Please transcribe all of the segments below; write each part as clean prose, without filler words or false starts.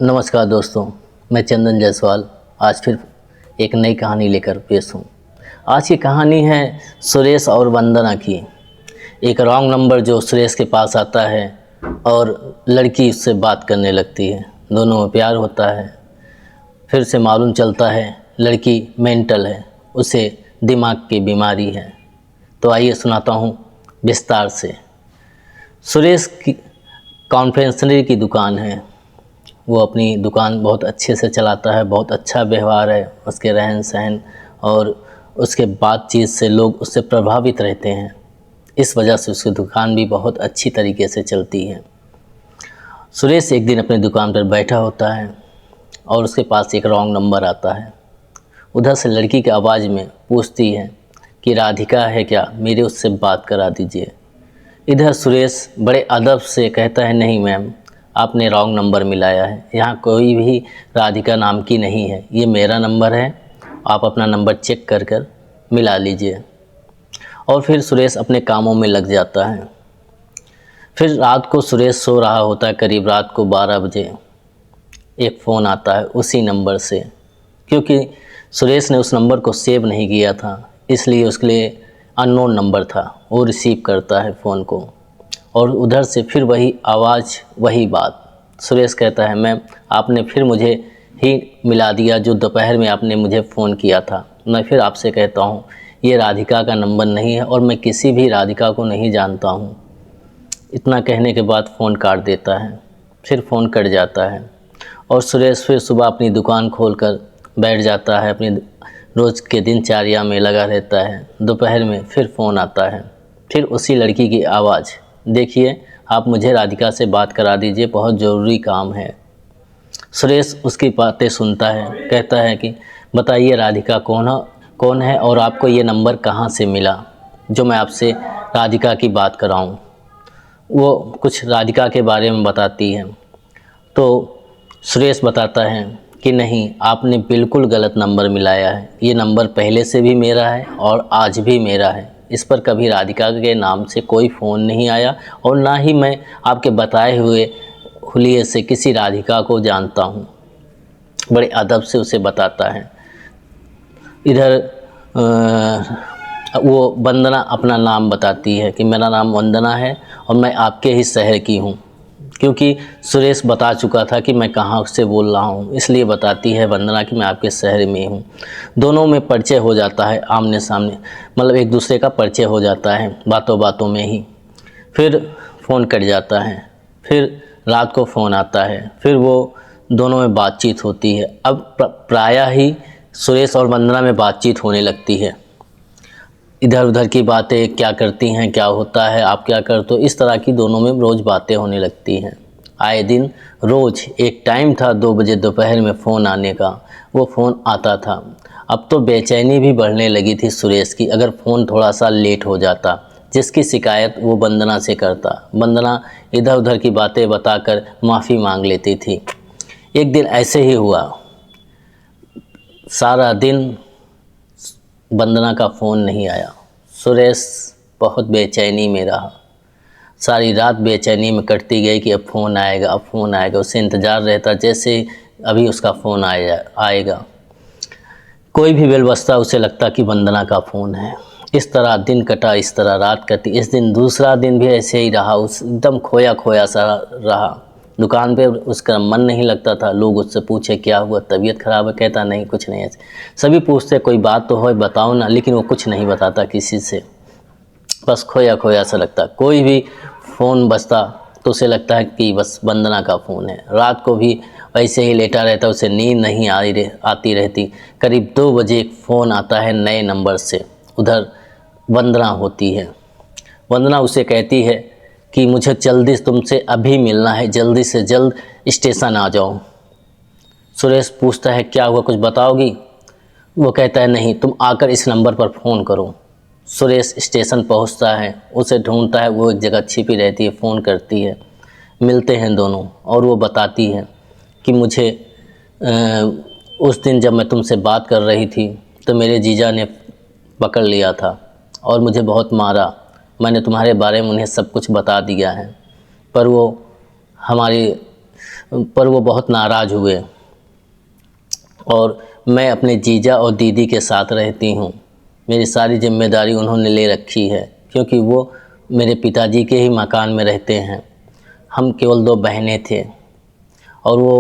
नमस्कार दोस्तों, मैं चंदन जायसवाल आज फिर एक नई कहानी लेकर पेश हूँ। आज की कहानी है सुरेश और वंदना की। एक रॉन्ग नंबर जो सुरेश के पास आता है और लड़की उससे बात करने लगती है। दोनों में प्यार होता है। फिर से मालूम चलता है लड़की मेंटल है, उसे दिमाग की बीमारी है। तो आइए सुनाता हूँ विस्तार से। सुरेश की कॉन्फेक्शनरी की दुकान है। वो अपनी दुकान बहुत अच्छे से चलाता है, बहुत अच्छा व्यवहार है उसके रहन सहन और उसके बातचीत से लोग उससे प्रभावित रहते हैं। इस वजह से उसकी दुकान भी बहुत अच्छी तरीके से चलती है। सुरेश एक दिन अपनी दुकान पर बैठा होता है और उसके पास एक रॉन्ग नंबर आता है। उधर से लड़की की आवाज़ में पूछती है कि राधिका है क्या, मेरे उससे बात करा दीजिए। इधर सुरेश बड़े अदब से कहता है, नहीं मैम, आपने रॉन्ग नंबर मिलाया है। यहाँ कोई भी राधिका नाम की नहीं है, ये मेरा नंबर है, आप अपना नंबर चेक कर कर मिला लीजिए। और फिर सुरेश अपने कामों में लग जाता है। फिर रात को सुरेश सो रहा होता है, करीब रात को 12 बजे एक फ़ोन आता है उसी नंबर से। क्योंकि सुरेश ने उस नंबर को सेव नहीं किया था, इसलिए उसके लिए अननोन नंबर था। वो रिसीव करता है फ़ोन को और उधर से फिर वही आवाज़, वही बात। सुरेश कहता है, मैम आपने फिर मुझे ही मिला दिया जो दोपहर में आपने मुझे फ़ोन किया था। मैं फिर आपसे कहता हूँ ये राधिका का नंबर नहीं है और मैं किसी भी राधिका को नहीं जानता हूँ। इतना कहने के बाद फ़ोन काट देता है। फिर फ़ोन कट जाता है और सुरेश फिर सुबह अपनी दुकान खोलकर बैठ जाता है, अपनी रोज़ के दिनचर्या में लगा रहता है। दोपहर में फिर फ़ोन आता है, फिर उसी लड़की की आवाज़, देखिए आप मुझे राधिका से बात करा दीजिए, बहुत ज़रूरी काम है। सुरेश उसकी बातें सुनता है, कहता है कि बताइए राधिका कौन है और आपको ये नंबर कहाँ से मिला जो मैं आपसे राधिका की बात कराऊं। वो कुछ राधिका के बारे में बताती है तो सुरेश बताता है कि नहीं, आपने बिल्कुल गलत नंबर मिलाया है। ये नंबर पहले से भी मेरा है और आज भी मेरा है। इस पर कभी राधिका के नाम से कोई फ़ोन नहीं आया और ना ही मैं आपके बताए हुए हुलिये से किसी राधिका को जानता हूँ। बड़े अदब से उसे बताता है। इधर वो वंदना अपना नाम बताती है कि मेरा नाम वंदना है और मैं आपके ही शहर की हूँ। क्योंकि सुरेश बता चुका था कि मैं कहाँ से बोल रहा हूँ, इसलिए बताती है वंदना कि मैं आपके शहर में हूँ। दोनों में परिचय हो जाता है आमने सामने, मतलब एक दूसरे का परिचय हो जाता है बातों बातों में ही। फिर फ़ोन कट जाता है, फिर रात को फ़ोन आता है, फिर वो दोनों में बातचीत होती है। अब प्रायः ही सुरेश और वंदना में बातचीत होने लगती है। इधर उधर की बातें, क्या करती हैं, क्या होता है, आप क्या करते हो, इस तरह की दोनों में रोज़ बातें होने लगती हैं। आए दिन रोज़ एक टाइम था 2 बजे दोपहर में फ़ोन आने का, वो फ़ोन आता था। अब तो बेचैनी भी बढ़ने लगी थी सुरेश की, अगर फ़ोन थोड़ा सा लेट हो जाता, जिसकी शिकायत वो वंदना से करता। वंदना इधर उधर की बातें बताकर माफ़ी मांग लेती थी। एक दिन ऐसे ही हुआ, सारा दिन वंदना का फ़ोन नहीं आया। सुरेश बहुत बेचैनी में रहा, सारी रात बेचैनी में कटती गई कि अब फ़ोन आएगा, अब फ़ोन आएगा। उसे इंतज़ार रहता जैसे अभी उसका फ़ोन आएगा। कोई भी व्यवस्था उसे लगता कि वंदना का फ़ोन है। इस तरह दिन कटा, इस तरह रात कटी। इस दिन दूसरा दिन भी ऐसे ही रहा, उस एकदम खोया खोया सा रहा। दुकान पे उसका मन नहीं लगता था। लोग उससे पूछे क्या हुआ, तबीयत ख़राब है, कहता नहीं कुछ नहीं। ऐसे सभी पूछते कोई बात तो हो बताओ ना, लेकिन वो कुछ नहीं बताता किसी से, बस खोया खोया सा लगता। कोई भी फ़ोन बजता तो उसे लगता है कि बस वंदना का फ़ोन है। रात को भी वैसे ही लेटा रहता, उसे नींद नहीं आती रहती। करीब 2 बजे एक फ़ोन आता है नए नंबर से। उधर वंदना होती है। वंदना उसे कहती है कि मुझे जल्दी तुमसे अभी मिलना है, जल्दी से जल्द स्टेशन आ जाओ। सुरेश पूछता है क्या हुआ, कुछ बताओगी? वो कहता है नहीं, तुम आकर इस नंबर पर फ़ोन करो। सुरेश स्टेशन पहुंचता है, उसे ढूंढता है, वो एक जगह छिपी रहती है। फ़ोन करती है, मिलते हैं दोनों और वो बताती है कि मुझे उस दिन जब मैं तुमसे बात कर रही थी तो मेरे जीजा ने पकड़ लिया था और मुझे बहुत मारा। मैंने तुम्हारे बारे में उन्हें सब कुछ बता दिया है, पर वो हमारी पर वो बहुत नाराज़ हुए और मैं अपने जीजा और दीदी के साथ रहती हूँ। मेरी सारी जिम्मेदारी उन्होंने ले रखी है क्योंकि वो मेरे पिताजी के ही मकान में रहते हैं। हम केवल 2 बहनें थे और वो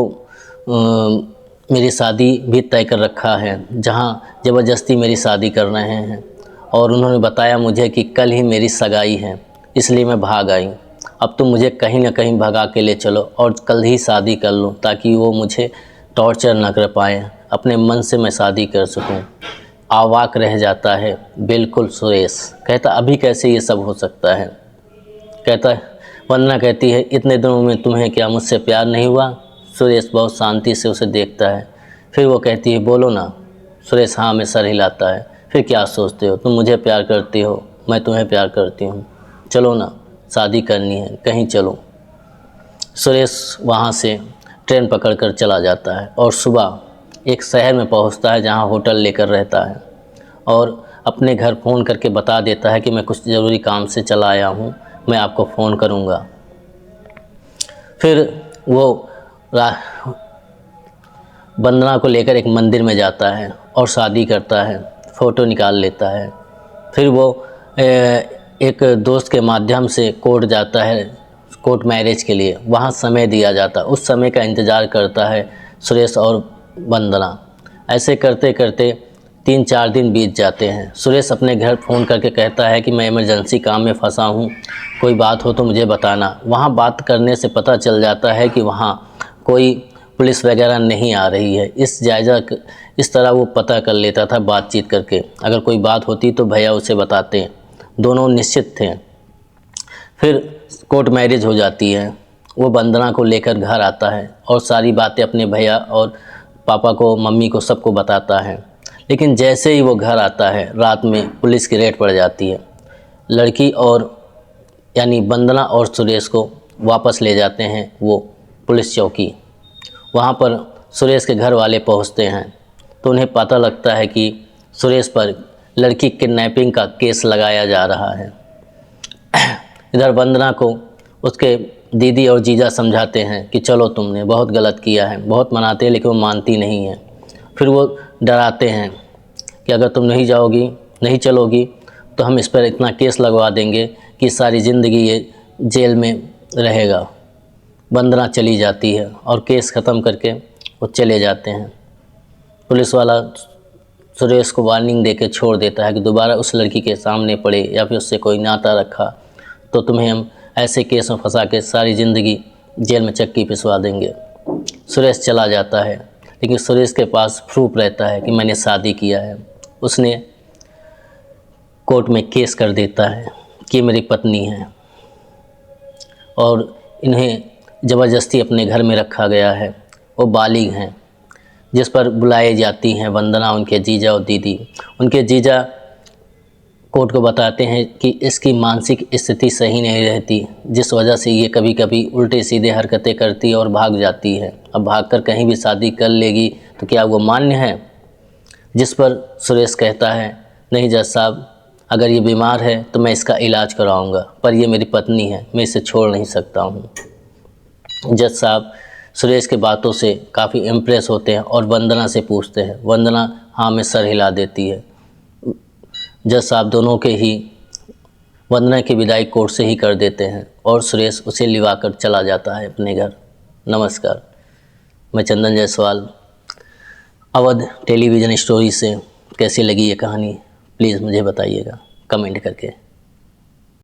मेरी शादी भी तय कर रखा है, जहाँ ज़बरदस्ती मेरी शादी कर रहे हैं और उन्होंने बताया मुझे कि कल ही मेरी सगाई है, इसलिए मैं भाग आई। अब तो मुझे कहीं ना कहीं भगा के ले चलो और कल ही शादी कर लूँ ताकि वो मुझे टॉर्चर ना कर पाए, अपने मन से मैं शादी कर सकूँ। अवाक रह जाता है बिल्कुल सुरेश। कहता अभी कैसे ये सब हो सकता है। कहता वंदना कहती है इतने दिनों में तुम्हें क्या मुझसे प्यार नहीं हुआ। सुरेश बहुत शांति से उसे देखता है। फिर वो कहती है बोलो ना। सुरेश हाँ में सर हिलाता है। फिर क्या सोचते हो, तुम मुझे प्यार करती हो, मैं तुम्हें प्यार करती हूँ, चलो ना शादी करनी है, कहीं चलो। सुरेश वहाँ से ट्रेन पकड़कर चला जाता है और सुबह एक शहर में पहुँचता है जहाँ होटल लेकर रहता है और अपने घर फ़ोन करके बता देता है कि मैं कुछ ज़रूरी काम से चला आया हूँ, मैं आपको फ़ोन करूँगा। फिर वो वंदना को लेकर एक मंदिर में जाता है और शादी करता है, फ़ोटो निकाल लेता है। फिर वो एक दोस्त के माध्यम से कोर्ट जाता है, कोर्ट मैरिज के लिए। वहाँ समय दिया जाता है, उस समय का इंतज़ार करता है सुरेश और वंदना। ऐसे करते करते 3-4 दिन बीत जाते हैं। सुरेश अपने घर फ़ोन करके कहता है कि मैं इमरजेंसी काम में फंसा हूँ, कोई बात हो तो मुझे बताना। वहाँ बात करने से पता चल जाता है कि वहाँ कोई पुलिस वगैरह नहीं आ रही है। इस तरह वो पता कर लेता था बातचीत करके, अगर कोई बात होती तो भैया उसे बताते। दोनों निश्चित थे। फिर कोर्ट मैरिज हो जाती है। वो वंदना को लेकर घर आता है और सारी बातें अपने भैया और पापा को, मम्मी को, सबको बताता है। लेकिन जैसे ही वो घर आता है रात में पुलिस की रेड पड़ जाती है। लड़की और यानी वंदना और सुरेश को वापस ले जाते हैं वो पुलिस चौकी। वहाँ पर सुरेश के घर वाले पहुँचते हैं तो उन्हें पता लगता है कि सुरेश पर लड़की किडनैपिंग का केस लगाया जा रहा है। इधर वंदना को उसके दीदी और जीजा समझाते हैं कि चलो तुमने बहुत गलत किया है, बहुत मनाते हैं लेकिन वो मानती नहीं है। फिर वो डराते हैं कि अगर तुम नहीं जाओगी, नहीं चलोगी तो हम इस पर इतना केस लगवा देंगे कि सारी ज़िंदगी ये जेल में रहेगा। वंदना चली जाती है और केस ख़त्म करके वो चले जाते हैं। पुलिस वाला सुरेश को वार्निंग देकर छोड़ देता है कि दोबारा उस लड़की के सामने पड़े या फिर उससे कोई नाता रखा तो तुम्हें हम ऐसे केस में फंसा के सारी ज़िंदगी जेल में चक्की पिसवा देंगे। सुरेश चला जाता है लेकिन सुरेश के पास प्रूफ रहता है कि मैंने शादी किया है। उसने कोर्ट में केस कर देता है कि मेरी पत्नी है और इन्हें ज़बरदस्ती अपने घर में रखा गया है। वो बालिग हैं, जिस पर बुलाई जाती हैं वंदना, उनके जीजा और दीदी। उनके जीजा कोर्ट को बताते हैं कि इसकी मानसिक स्थिति सही नहीं रहती, जिस वजह से ये कभी कभी उल्टे सीधे हरकतें करती और भाग जाती है। अब भागकर कहीं भी शादी कर लेगी तो क्या वो मान्य है? जिस पर सुरेश कहता है नहीं जज साहब, अगर ये बीमार है तो मैं इसका इलाज कराऊंगा, पर ये मेरी पत्नी है, मैं इसे छोड़ नहीं सकता हूँ। जज साहब सुरेश के बातों से काफ़ी इम्प्रेस होते हैं और वंदना से पूछते हैं। वंदना हाँ में सर हिला देती है। जज साहब दोनों के ही वंदना की विदाई कोर्ट से ही कर देते हैं और सुरेश उसे लिवाकर चला जाता है अपने घर। नमस्कार, मैं चंदन जायसवाल। अवध टेलीविज़न स्टोरी से कैसी लगी ये कहानी प्लीज़ मुझे बताइएगा कमेंट करके।